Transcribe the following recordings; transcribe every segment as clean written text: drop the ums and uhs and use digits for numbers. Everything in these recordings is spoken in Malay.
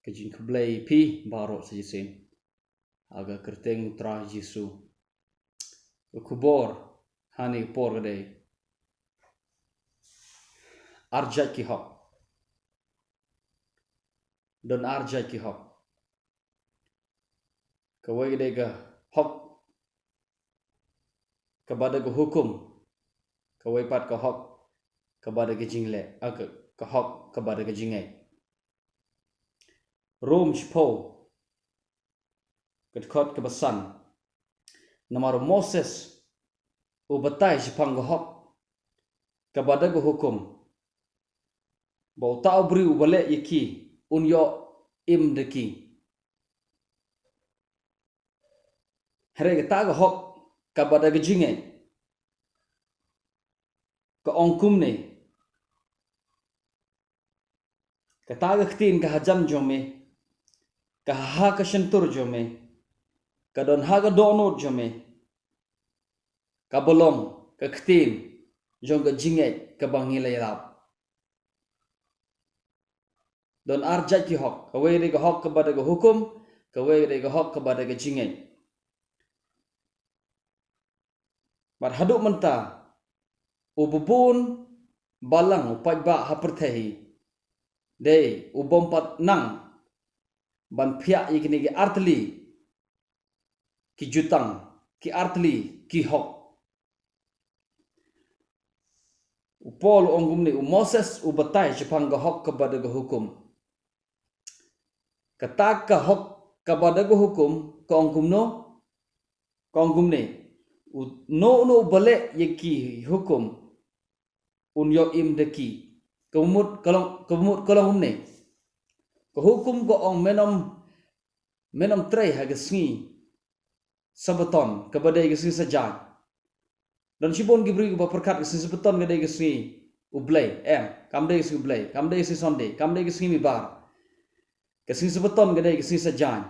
Kajin keblai pi barok sejisim. Aga kerteng tra Yesu. Kubor hani por gede. Arjat ki hok. Don arjat ki hok. Kawai gede ga hok. Kepada ke hukum. Kawai pat ke hok. Kepada ke jingngeit. Ke hok kepada ke jingngeit. Rom shpo ketkot kebesan namar Moses ubatai jepang hok kepada ke hukum bau tau beri ubale yaki unyo im deki hari kita ke hok kepada ke jingngeit ke ongkum ne kata ke ketin ke hajam jome kaha ka shentur jome kadon ha ga donot jome ka bolong ka ktin jong ga jingngeit ka bangilai lap don arjat ki hok ka we ga hok kepada ga hukum ka we ga hok kepada ga jingngeit bar haduk menta ububun balang upat ba haperthehi de ubompat nang ban pia ikini ki artli ki jutang ki artli ki hok upol ongum ni Moses ubatai jepang ga hok kepada ga hukum kata ka hok kepada ga hukum ka ongum ni no bale yaki hukum unyo im deki kemut kalong ni ko hukum ko ong menom trei ha gesngi sabaton kepada gesngi saja dan sibon gibri ko pyrkhat gesngi sabaton gede gesngi ublai kamde gesngi ublai kamde gesngi sonde kamde gesngi mibar gesngi sabaton gede gesngi saja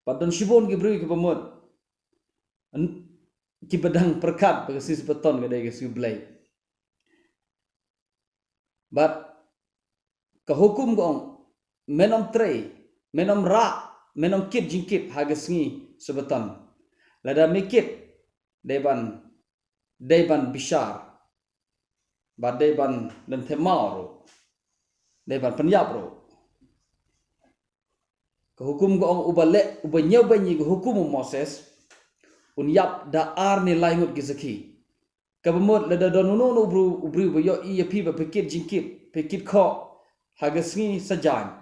padon sibon gibri ko pamut ki bedang pyrkhat gesngi sabaton gede gesngi ublai but ke hukum gong menom trei menom ra menom kit jingkit hagesngi sebeton lada mikit deban bishar ba deban dan temaro deban penyap ro ke hukum gong ubale ubanyo banyi ke hukum Moses unyap da ar ni laingut gizaki kabemut lada donuno ubru yo i yapi ba pikit jingkit pikit kho hagesngi sajan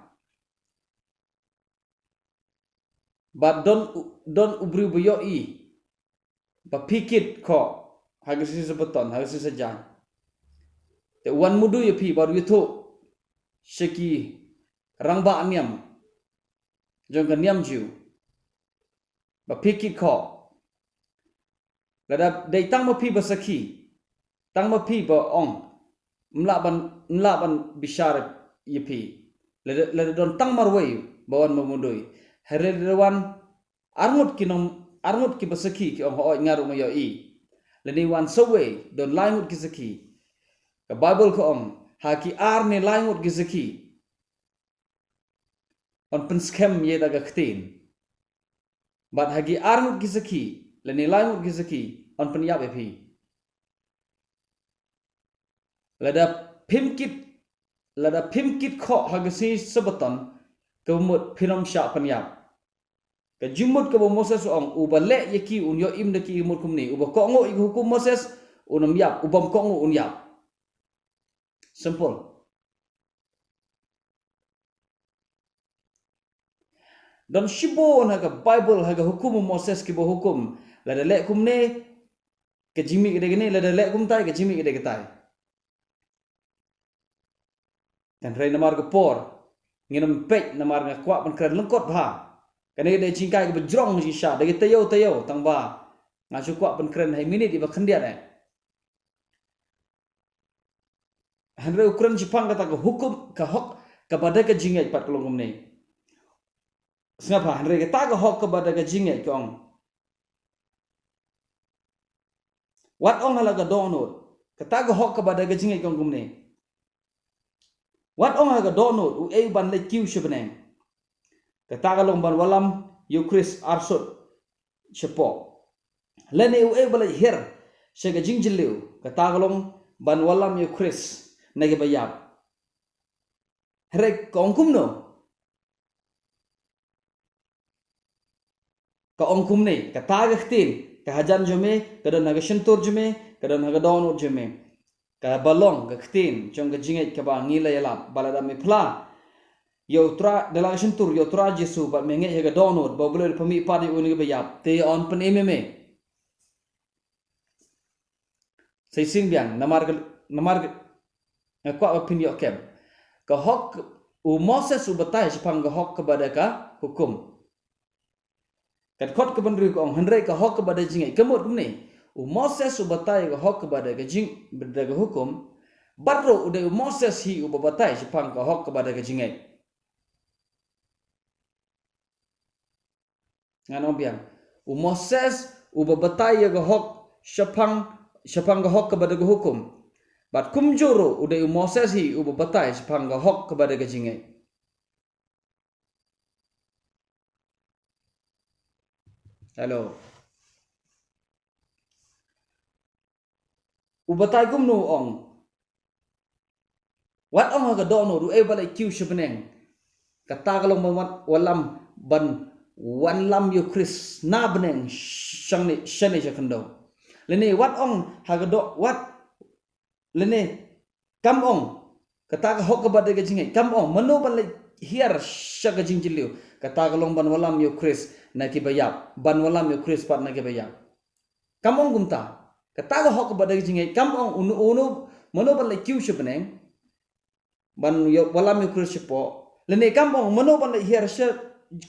but don ubri buyo i ba pikit ko hagesngi sebeton hagesngi sajan te wan mudu yapi baru itu sheki rangba niam jong kan niam jiu ba pikit ko lada dei tang ma pi basaki tang ma pi ba ong mlaban bishar yipi le don tang marway bawan mamudoi herewan armut ki basaki ki ho ngaru mayo i le ni wan sowe don laimut ki saki ka bible ko ha ki ar ne laimut ki saki on penskem ye daga ktin bat ha ki armut ki saki le ni laimut ki saki on penyap epi lada pimkit kho hagesngi sebeton kemut pinom sya penyap ke jumut ke Moses ong ubale yaki unyo im deki imut kumni uba kongo ik hukum Moses unam yap ubam kongo unyap simple dan shibon haga bible haga hukum Moses ki bo hukum lada le kumne ke jimi gede gene lada le kum tai ke jimi gede getai dan rei namar ke por nginam pek namar nga kwa ban kren lyngkot bha kane de jingkai ke bejrong ji sha de tayo tang ba nga chu kwa ban kren hai minit iba khandiat hanre ukran jipang kata ke hukum ka hok kepada ke jingngeit pat kolongum ni sngap hanre ke ta ke hok kepada ke jingngeit kong wat ong hala ga donot kata ga hok kepada ga jingngeit kong kumne wat ong ga donut u e ban le kiu shbeneng kata ga long ban walam yu Chris arsut chepo lene u e bala her shega jingjiliu kata ga long ban walam yu Chris nage bayap rek kong kumno ka ong kumne kata ga khtin ka hajan jome ka don naga shentur jome ka don naga donut jome ka balong ga khtin chong ga jingngeit ka ba ngila yala balada me phla yo tra dalang shentur yo tra jesu ba menge ga donut ba bulur pami padi uni ga yap te on pen ememe sai sing biang namar kwa opin yo kem ka hok u Moses u batai sepang ga hok kepada ka hukum kat khot ke bandru ko handrai ka hok kepada jingngeit kemut kumne u Moses u batai ga hok kepada ga jing berda ga hukum barro u de Moses hi u batai sepang ka hok kepada ga jingngeit ngano biang u Moses u batai ga hok sepang ga hok kepada ga hukum bat kumjuro u de Moses hi u batai sepang ga hok kepada ga jingngeit Hello. Ubatai kum nu ong. Wat ong ga dono du e balai kiu shbeneng. Kata kalong mamat walam ban wan lam yu Chris na beneng shang ni shane jakando. Lene wat ong ha ga do wat lene kam ong kata ga hok ba de ga jingngeit kam ong mano balai hiar shaga jingjiliu kata kalong ban walam yu Chris na kibayap ban walam yu Chris pat na kibayap kamong gumta kata ga hok ba de jingngeit kamong unu mano ban le kiu shbeneng ban walam yu Chris po lene kamong mano ban le hier she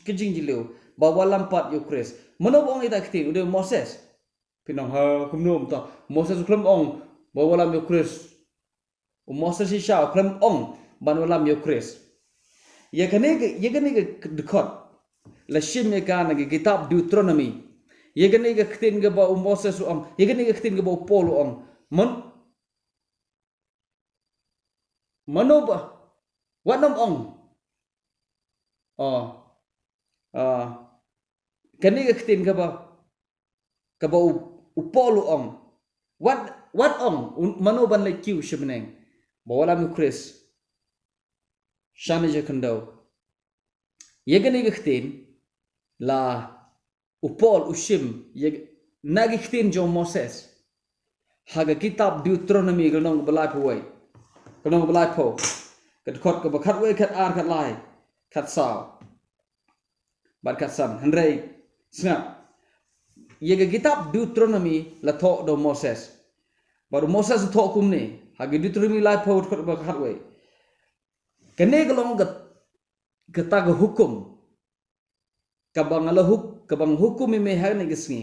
kijingjiliu ba walam pat yu Chris mano bong ita kti ude Moses pinong ha kumnom ta Moses klem ong ba walam yu Chris Moses si sha klem ong ban walam yu Chris ye kane ga dekot la shim ye kana ga kitab Deuteronomy ye gane ga khtin ga ba Moses ong ye gane ga khtin ga ba Paul ong mano ba wanam ong kane ga khtin ga ba Paul ong what ong mano ban le kiu shibneng ba wala mi Chris shane je kando ye gane ga khtin la Paul ushim ye nagi khtin jo Moses haga kitab Deuteronomy galong balai pawai galong balai po kat khot ka khat wei khat ar khat lai khat saw bat khat san handrei sngap ye ga kitab Deuteronomy la tho do Moses baru Moses tho kumne haga Deuteronomy lai po khot ba khat wei kene galong gat kata ga hukum kabang ala kabang hukum me ha ne gisngi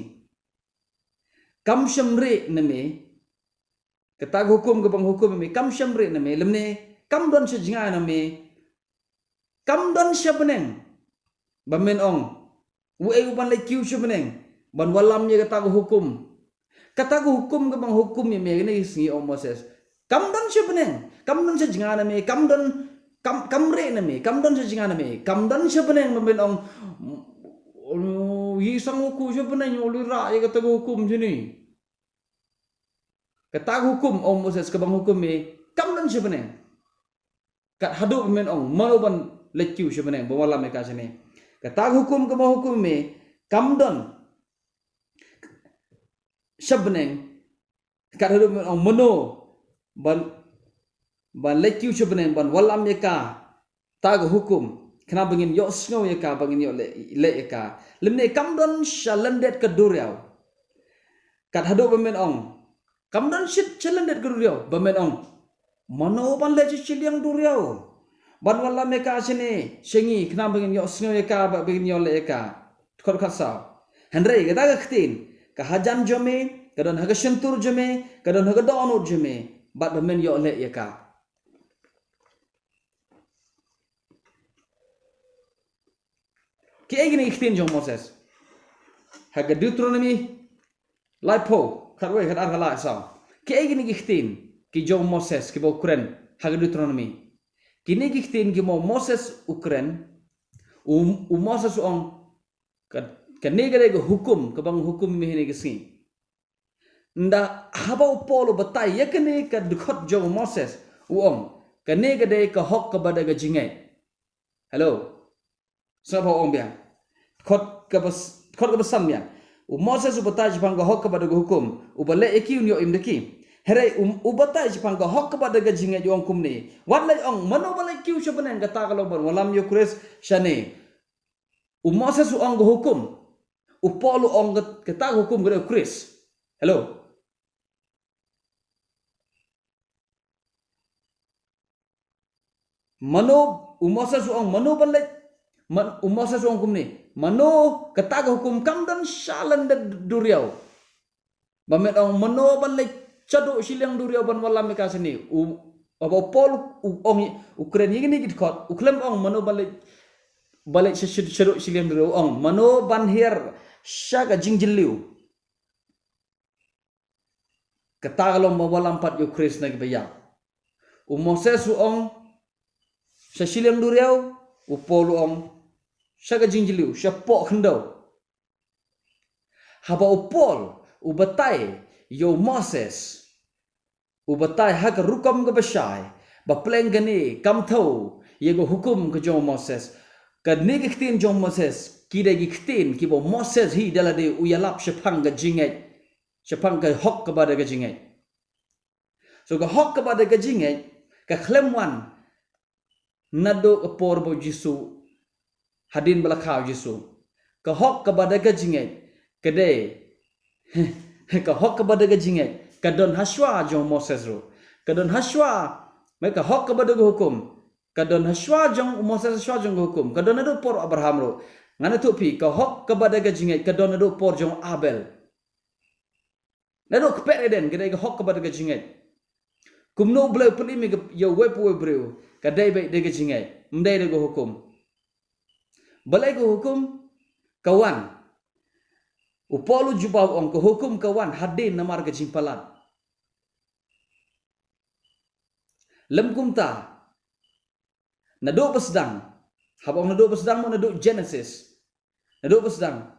kam shamre ne me kata hukum kabang hukum me kam shamre ne me lemne kam don se jinga ne me kam don se beneng bamen ong u e ban le kiu se beneng ban walam ye kata hukum kabang hukum me ne gisngi o Moses kam don se beneng kam don se jinga ne me kam don kamre ne me kam don se jinga ne me kam don se beneng bamen ong yi sang hukum je beneng ulu ra ye kata hukum sini kata hukum om Moses kabang hukum me kam don je beneng kat hadu men ong manoban lekiu je beneng bawala me ka sini kata hukum kabang hukum me kam don je beneng kat hadu men ong mano ban lekiu je beneng ban wala me ka tag hukum kena bangin yo snow ya ka bangin yo le ya ka lemne kam don shalandet ke duriau kat hado bamen ong kam don shit shalandet ke duriau bamen ong mano ban le chiliang duriau ban wala me ka sini sengi kena bangin yo snow ya ka bangin yo le ya ka khot khasa handrei ga ga khtin ka hajan jome ka don haga shentur jome ka don haga donut jome bat bamen yo le ya ka ki egini khtin jong Moses haga Deuteronomy lai po khat wei khat ar khala sa ki egini khtin ki jong Moses ki bo kren haga Deuteronomy. Kini giktin ki mo Moses ukren Moses ong kanegare go hukum kabang hukum mihine gisi. Nda habau polo batai yakene ka dukot jong Moses uong kanegare ka hok kabada ga jingngeit. Hello. Sapa ong biang. Khot ka basam biang. Moses ubatai jipang ga hok kabada ga hukum ubale eki unyo imdeki. Herai ubatai jipang ga hok kabada ga jingngeit ong kumni. Watlai ong mano balai kiu shabanen kata kalau ber walam yo kres shane. Moses ong ga hukum. Upolo ong kata hukum ga kres. Hello. Mano Moses ong mano balai Moses ong kumni. Mano kata ga hukum kam dan shalan da duriau. Bamet ong mano balai chado silang duriau ban walam ka sini. Pol ong Ukraine yini git khot. Uklem ong mano balai chado silang duriau ong mano ban her shaga jingjiliu. Kata ga lom walam pat yo Chris na gibaya. Moses ong sa silang duriau upolo ong shaga jingjiliu shapo khndo. Haba upol ubatai yo Moses ubatai hak rukam ga bashai ba pleng gani kam tho yego hukum ka jong Moses ka nigiktin jong Moses kide giktin ki bo Moses hi dala de uyalap shapang ga jingngeit shapang ga hok ka bada ga jingngeit. So ga hok ka bada ga jingngeit ka khlemwan nado ka porbo Jisu hadin balakaw Jisu ka hok ka bada ga jingngeit kade ka hok ka bada ga jingngeit ka don haswa jong Moses ro ka don haswa mai ka hok ka bada ga hukum ka don haswa jong Moses haswa jong hukum ka don ado por Abraham ro ngana tu pi ka hok ka bada ga jingngeit ka don ado por jong Abel nado ka pereden kade ka hok ka bada ga jingngeit kumno bleu pelimi yo wepo breu ka dai bai de ga jingngeit mdai de ga hukum balai ga hukum kawan upolu jubah ong ko hukum kawan hadin namar ga jimpalat lemkum ta nado pasdang habang nado pasdang mo nado Genesis nado pasdang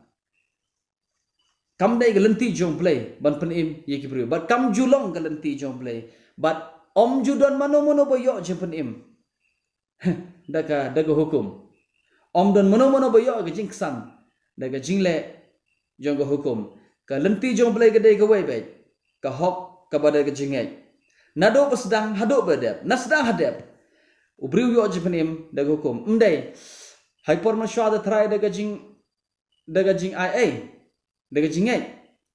kam dai ga lenti jong play ban penim ye ki bru but kam julong ga lenti jong play but om judon mano boyo je penim daga hukum om don mano boyo ga jingsan daga jingle jong ga hukum ka lenti jong play ga dai ga wei bai ka hok ka bada ga jingngeit nado pasdang hado badep nasdang hadep ubriu yo je penim daga hukum mdai hai por ma shwa da trai daga jing ia daga jingngeit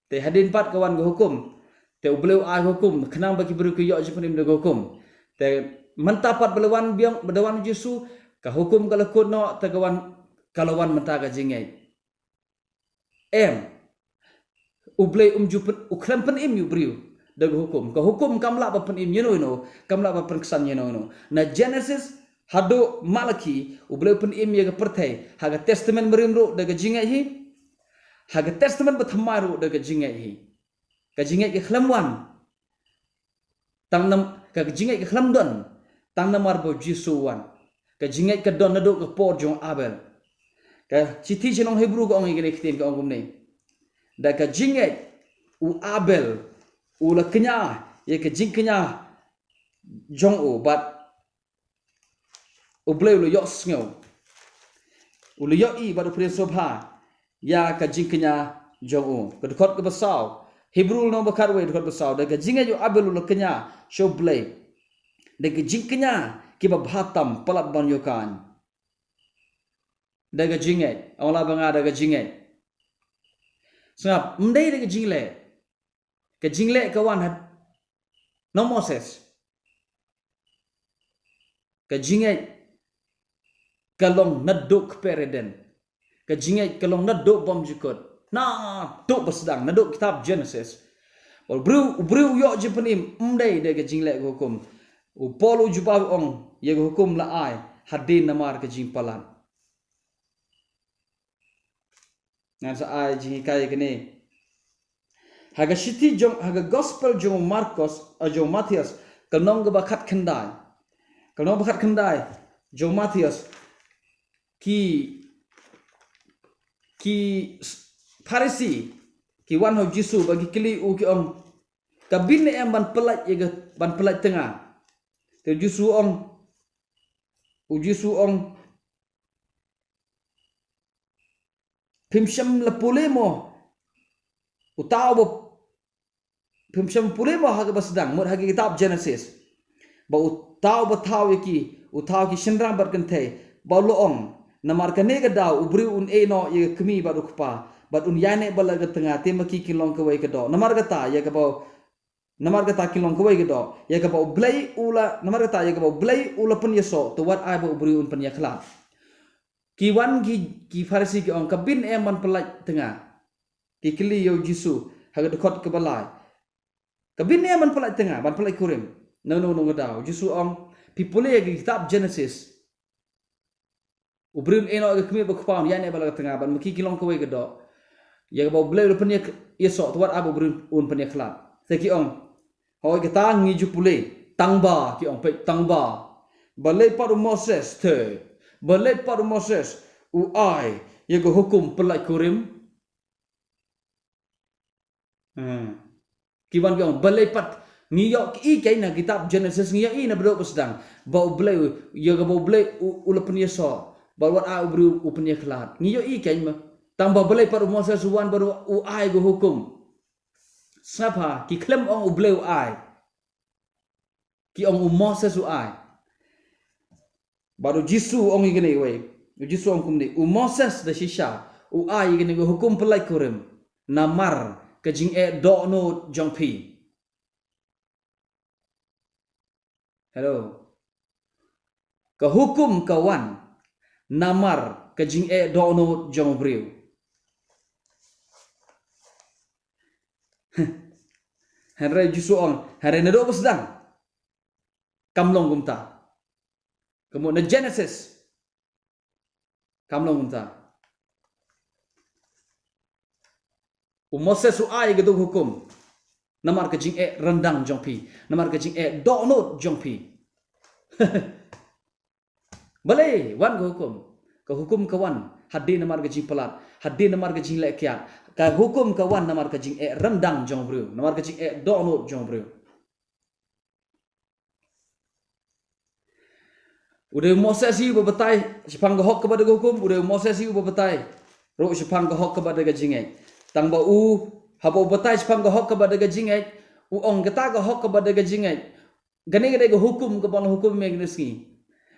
te hadin pat kawan ga hukum te ubleu ai hukum kenang bagi beri ke yo je penim daga hukum te mentapat belawan biang bedawan Yesu ka hukum kalau kono te kawan kalawan menta ga jingngeit ublei jupen uklem penim yu briu daga hukum ka hukum kamla ba penim yeno kamla ba perkesan yeno na Genesis hado Malaki ubleu penim ye ga pertai haga testament merimro daga jingngeit hi haga testament bathamaru daga jingngeit hi ka jingngeit ke khlamwan tangnam ka jingngeit ke khlamdon tangnam marbo Jisuwan ka jingngeit ka don nado ka por jong Abel ka citi jenong Hebrew ka ong igene kitin ka ong gumne da ka jingngeit u Abel u la kenya ye ka jing kenya jong u but u bleu lo yo sngo u lo yo I badu pre sobha ya ka jing kenya jong u ka khot ka basaw Hebrew no bakar we khot basaw da ka jingngeit u Abel u la kenya show blay da ka jing kenya kiba bhatam palat ban yokan daga jingngeit awla banga daga jingngeit sngap mdai daga jingle ka jingle kawan hat no Moses ka jingngeit kalong naduk pereden ka jingngeit kalong naduk bom jukot na duk basdang naduk kitab Genesis wal bru yo je penim mdai daga jingle hukum upolu jubah ong ye hukum la ai hadin namar ka jimpalan ngan sa ai jingi kai kene haga shiti jong haga gospel jong Marcos jong Matthias kalnong ke bakat kendai. Kalnong bakat kendai. Jong Matthias ki Pharisee ki wan ho Jisu bagi keli u ki ong kabin em ban pelaj tengah. Te Jisu ong pimsyam lepule mo utau bo pimsyam pule mo haga basdang mur hagi kitab Genesis ba utau utau ki shenrang berkentei ba loong namar kane ga daw ubri un eno ye kemi ba rukpa ba un yane bala ga tengah temaki kilong kawai ga do namar gata ya ga ba namar kata kilong kawai gedo ya ka bau blai ula namar kata ya ka bau blai ula pen yeso to wat ai bau beri un pen yakla ki wan ki Pharisee ki on kabin eman pelaj tengah ki kili yo Jisu haga dekot ke balai kabin eman pelaj tengah ban pelaj kurim no gedau Jisu on people ye kitab Genesis ubrin eno ga kemi ba kpaun ya ne bala tengah ban maki kilong kawai gedo ya ka bau blai ula pen yeso to wat ai bau beri un pen yakla seki on hoi kita ngiju pule tangba ki ong pe tangba balai paru Moses te balai paru Moses u ai ye go hukum pelai kurim ki wan ong balai pat ngiyok i kaina kitab Genesis ngiyok i na bro sedang bau balai ye go bau balai u lepen yeso balwat a ubru u pen yaklat ngiyok i kain tangba balai paru Moses wan baru u ai go hukum sngap ki klem ong ubleu ai ki ong Moses u ai baru Jisu ong igene we Jisu ong kumni Moses da shisha u ai igene go hukum pelai kurim namar ke jingngeit do no jong pi hello ke hukum kawan namar ke jingngeit do no jong briu Henry Jisu ong hari nado sedang kamlong gumta kamu na Genesis kamlong gumta Moses u ai gedung hukum namar ke jingngeit rendang jongpi namar ke jingngeit donut jongpi balai wan ke hukum kawan hadin namar ke jing pelat hadin namar ke jing lekiat ka hukum kawan namar ke jing rendang jong bru namar ke jing donut jong bru udah Moses iu bebetai sepang gehok kepada hukum udah Moses iu bebetai ro sepang gehok kepada jingngeit tang ba u habo betai sepang gehok kepada jingngeit u ong kata gehok kepada jingngeit gane gade hukum ke bang hukum me gneski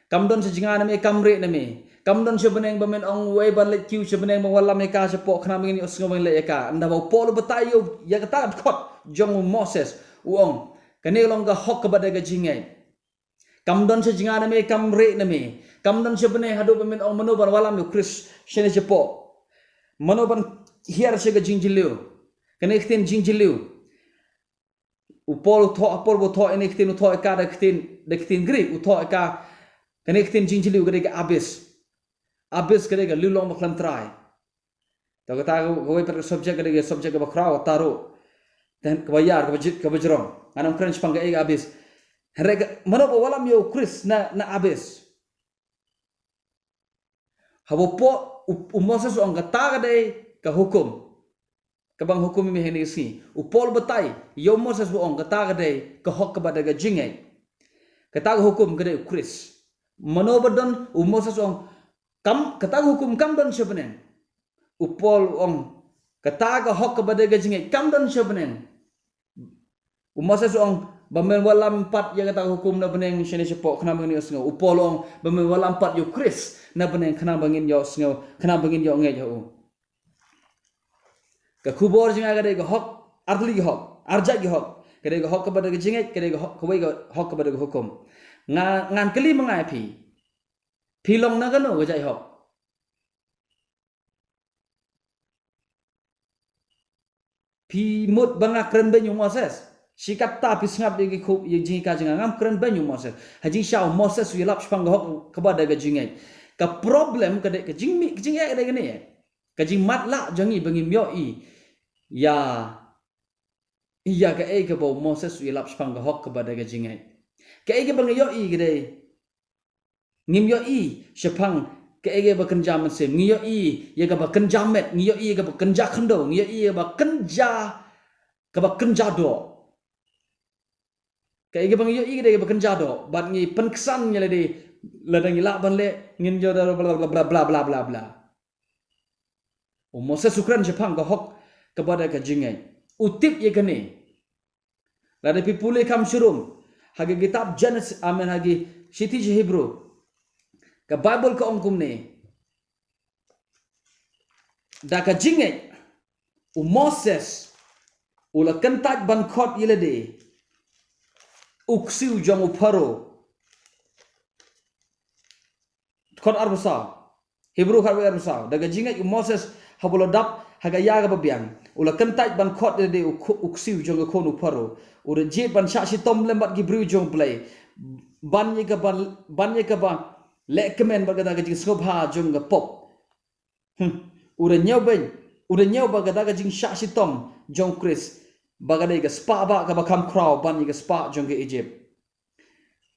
kamdon sejingan me kamre me kamdon sebeneng bamen ong wei balik kiu sebeneng mawalam eka sepok khna mengini osngom le eka anda bau pol betai yo ya kata khot jong Moses u ong kane long ga hok kepada jingngeit kamdon sejingan me kamre me kamdon sebeneng hadu bamen ong mano ban walam yo Chris shene sepok mano ban hiar sega jingjiliu kane khten jingjiliu upol tho apol bo tho ene khten tho eka da khten gri u tho eka kane khten jingjiliu gade ga abis kade ga lulong baklan trai to kata go per subject kade ga subject ga bakrao taro dan kebayar ke bajrong anam kren spang ga abis herega mano bo walam yo Chris na abis habo po Moses ong kata gade ka hukum kabang hukum mi heni si upol betai yo Moses bo ong kata gade ka hok kepada ga jingngeit kata hukum gade Chris mano badon Moses ong kam kata hukum kam don sebeneng upol ong kata ga hok kepada ga jingngeit kam don sebeneng Moses ong bamen walam 4 yang kata hukum na beneng shene sepok kena bangin yo sngo upol ong bamen walam 4 yo Chris na beneng kena bangin yo sngo kena bangin yo ngej ho ka khubor jinga gade ga hok arli ga hok arja ga hok gade ga hok kepada ga jingngeit gade ga hok ga hok kepada ga hukum ngan keli mengai pi long na gano ga jai hok pi mut banga kren ben yo Moses sikat ta pi sngap de khub ye jingka jinga ngam kren ben yo Moses haji shao Moses wi lap spang ga hok kepada ga jingngeit ka problem kade ka jingmi jingngeit gade gane ka jing mat la jangi bangi myo i ya iya ka e ka bo Moses wi lap spang ga hok kepada ga jingngeit ege bang yo I gede ngim yo I shapang ege ba kenja man sem ngi yo I ye ga ba kenja met ngi yo I ga ba kenja khando ngi yo I ga ba kenja ka ba kenja do ege bang yo I gede ba kenja do bat ngi penksan nya le de ladang ila ban le ngin jo bla bla bla bla bla bla Moses ukran shapang ga hok kepada ka jingngeit utip ye kene lada pipule kam shurum hagi kitab Genesis amen hagi shiti Hebrew ka Bible ka ongkum ne da ka jingngeit Moses ula kentat ban khot yelede uksiu jong uparo khot arbusa Hebrew khat arbusa da ka jingngeit Moses habolodap haga yaga babiang ula kentat ban khot yelede uksiu jong ko uparo ura jait ban sha tom lembat gibru jong play ban ye ka ba le kemen ba gada jing sngap ha jong ga pop ura nyau ba gada jing sha tom jong Chris ba gada ga spa ba ka ba kam crow ban ye ga spa jong ga Egypt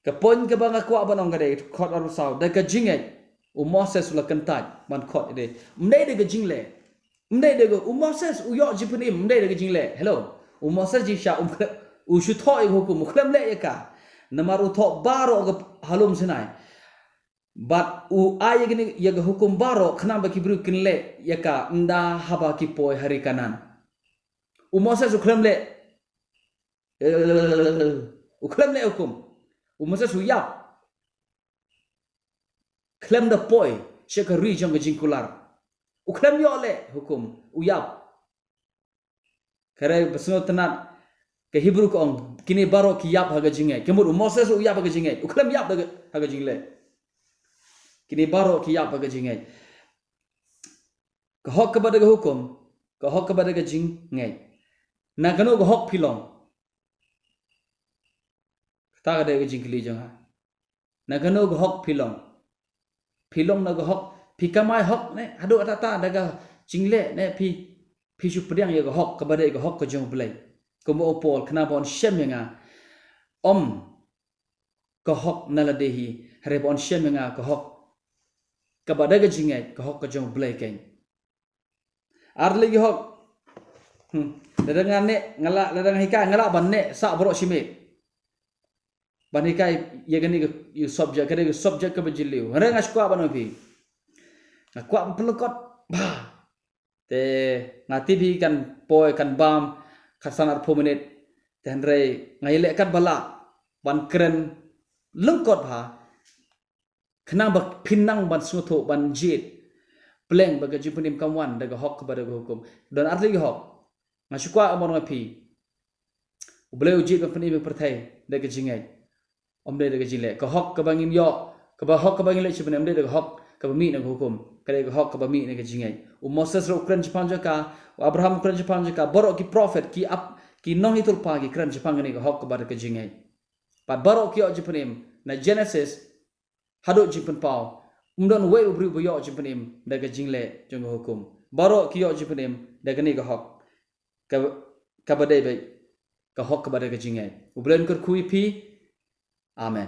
ka pon ka ba nga kwa banong gada khot ar saw da ka jingngeit Moses ula kentat ban khot ide mdai de ga jingle mdai de ga Moses uyo jipunim mdai de ga jingle hello Moses ji sha ushu thoi hukum khlam le yaka namaru tho baro ga halum sinai but ay gini yaga hukum baro khna ba kibru kinle yaka nda haba ki poi hari kanan Moses khlam le hukum Moses uyap khlam da poi sheka ri jong jingkular khlam yo le hukum uyap kare basno tanat ke Hebrew ko ong kini baro ki yap haga jingngeit kemur Moses uyap haga jingngeit uklam yap haga jingle kini baro ki yap haga jingngeit ka hok kepada ga hukum ka hok kepada ga jingngeit na kanu ga hok pilong ta ga de ga jingkli jong ha na kanu ga hok pilong na ga hok pikamai hok ne hadu atata daga jingle ne pi su pediang ya ga hok kepada ga hok ka jong play Kumu opol kenapa on shem yang om kahok naladehi harap on shem yang kahok kepada gajingai kahok kajong blekeng arli kahok ladang ne ngala ladang hikai ngala banne sa borok shime ban hikai ye gani you subject kade subject ke bajiliu harang askwa banopi akwa pelokot ba te ngati bi kan poi kan bam khasanar pomenit tenre ngaile kat bala ban kren lyngkot ha khna bak pinang ban sngutho ban jait pleng baga jipunim kamwan daga hok kepada hukum dan arti hok ngasukwa amon ngapi ubleu jait ban peni perthai daga jingngeit omde daga jile ka hok ka bangin yo ka ba hok ka bangin le chibane omde daga hok ka ba mi na hukum kare ka hok ka ba mi na ga jingngeit Moses ro kren Japan jaka Abraham kren Japan jaka borok ki prophet ki no hitul pagi kren Japan ni ka hok ka ba ka jingngeit pat borok ki o jipanim na Genesis hado jipan pau umdon we ubri bo yo jipanim daga jingle jong hukum borok ki o jipanim daga ni ka hok ka ba dei ka hok ka ba ka jingngeit ublen kur kui pi amen